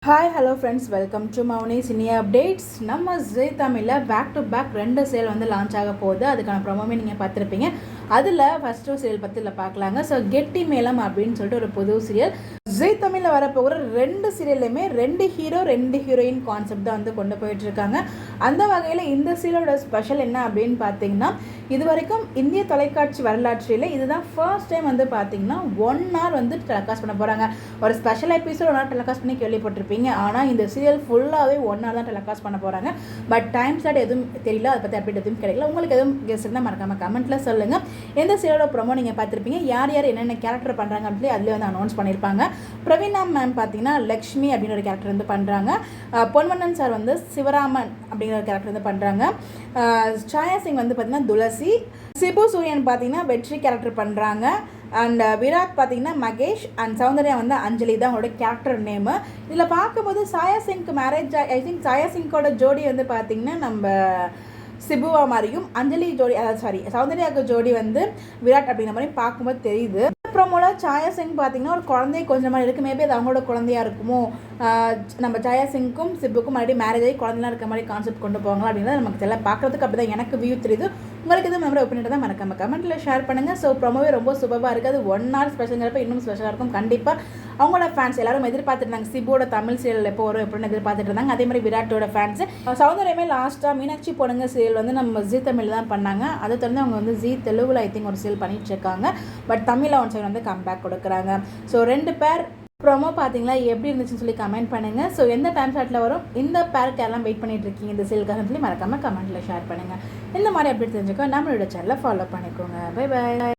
Hi hello friends, welcome to Mouni cine updates. நம்ம Zee தமிழில் back to back 2 சேல் வந்து லான்ச் ஆக போகுது. அதுக்கான ப்ரொமோமே நீங்கள் பார்த்துருப்பீங்க. அதில் ஃபஸ்ட்டு சீரியல் பற்றி இல்லை பார்க்கலாங்க. ஸோ கெட்டி மேளம் அப்படின்னு சொல்லிட்டு ஒரு புது சீரியல் ஜீ தமிழில் வரப்போகிற 2 சீரியல்லையுமே 2 ஹீரோ 2 ஹீரோயின் கான்செப்ட் தான் வந்து கொண்டு போயிட்டுருக்காங்க. அந்த வகையில் இந்த சீரியலோட ஸ்பெஷல் என்ன அப்படின்னு பார்த்தீங்கன்னா, இது வரைக்கும் இந்திய தொலைக்காட்சி வரலாற்றில் இதுதான் ஃபர்ஸ்ட் டைம் வந்து பார்த்தீங்கன்னா 1 hour வந்து டெலிகாஸ்ட் பண்ண போகிறாங்க. ஒரு ஸ்பெஷல் எபிசோட் 1 hour டெலிகாஸ்ட் பண்ணி கேள்விப்பட்டிருப்பீங்க. ஆனால் இந்த சீரியல் ஃபுல்லாகவே 1 hour தான் டெலிகாஸ்ட் பண்ண போகிறாங்க. பட் டைம் ஸ்லாட் எதுவும் தெரியல, அதை பற்றி அப்டேட் எதுவும் கிடைக்கல. உங்களுக்கு எதுவும் கெஸ்ட் இருந்தால் மறக்காமல் கமெண்ட்டில் சொல்லுங்கள். எந்த சீரியலோட ப்ரொமோ நீங்கள் பார்த்துருப்பீங்க, யார் யார் என்னென்ன கேரக்டர் பண்ணுறாங்க அப்படின்னு அதிலே வந்து அனௌன்ஸ் பண்ணியிருப்பாங்க. பிரவீனா மேம் பார்த்தீங்கன்னா லக்ஷ்மி அப்படின்னு ஒரு கேரக்டர் வந்து பண்ணுறாங்க. பொன்வண்ணன் சார் வந்து சிவராமன் அப்படிங்கிற ஒரு கேரக்டர் வந்து பண்ணுறாங்க. சாயா சிங் வந்து பார்த்திங்கன்னா துளசி, சிபு சூரியன் பார்த்தீங்கன்னா வெற்றி கேரக்டர் பண்ணுறாங்க. அண்ட் விராட் பார்த்தீங்கன்னா மகேஷ், அண்ட் சௌந்தர்யா வந்து அஞ்சலி தான் அவங்களோட கேரக்டர் நேமு. இதில் பார்க்கும்போது சாயா சிங்க்கு மேரேஜ், ஐ திங்க் சாயா சிங்கோட ஜோடி வந்து பார்த்திங்கன்னா நம்ம சிபுவா மாதிரியும், அஞ்சலி ஜோடி சௌந்தர்யாவுக்கு ஜோடி வந்து விராட் அப்படிங்கிற மாதிரி பார்க்கும்போது தெரியுது. அப்புறமோல சாயா சிங் பார்த்தீங்கன்னா ஒரு குழந்தை கொஞ்சம் மாதிரி இருக்குது. மேபி அது அவங்களோட குழந்தையா இருக்குமோ, நம்ம சாயா சிங்க்கும் சிப்புக்கும் மறுபடியும் மேரேஜ் ஆகி குழந்தைலாம் இருக்க மாதிரி கான்செப்ட் கொண்டு போவாங்களா அப்படிங்கிறது நமக்கு தெரியல. பார்க்குறதுக்கு அப்படி தான் எனக்கு வியூ தெரியுது. உங்களுக்கு எதுவும் மெமரி ஒப்பீனியன் தான் மறக்காம கமெண்ட்டில் ஷேர் பண்ணுங்கள். ஸோ ப்ரொமோவே ரொம்ப சூப்பராக இருக்குது. அது 1 hour ஸ்பெஷலுங்கிறப்ப இன்னும் ஸ்பெஷலாக இருக்கும். கண்டிப்பாக அவங்களோட ஃபேன்ஸ் எல்லாரும் எதிர்பார்த்துருந்தாங்க. சிபுவோட தமிழ் சீரியல் எப்போ வரும் எப்படின்னு எதிர்பார்த்துட்டு இருந்தாங்க. அதே மாதிரி விராட்டோட ஃபேன்ஸ். சௌந்தர்யமே லாஸ்ட்டாக மீனாட்சி பொண்ணுங்க சீரியல் வந்து நம்ம ஜீ தமிழ் தான் பண்ணாங்க. அதை தொடர்ந்து அவங்க வந்து ஜீ தெலுங்குல ஐ திங்க் ஒரு சீரியல் பண்ணிட்டு இருக்காங்க. பட் தமிழில் ஒன் சைடு வந்து கம்பேக் கொடுக்குறாங்க. ஸோ 2 பேர் ப்ரோமோ பார்த்தீங்களா, எப்படி இருந்துச்சுன்னு சொல்லி கமெண்ட் பண்ணுங்கள். ஸோ எந்த டைம் ஸ்லாட்டில் வரும், இந்த பேருக்கு யாரெல்லாம் வெயிட் பண்ணிட்டு இருக்கீங்க இந்த சீரியலுக்காக சொல்லி மறக்காமல் கமெண்ட்டில் ஷேர் பண்ணுங்கள். இந்த மாதிரி அப்டேட் தெரிஞ்சுக்கோ நம்மளோட சேனலை ஃபாலோ பண்ணிக்கோங்க. Bye by.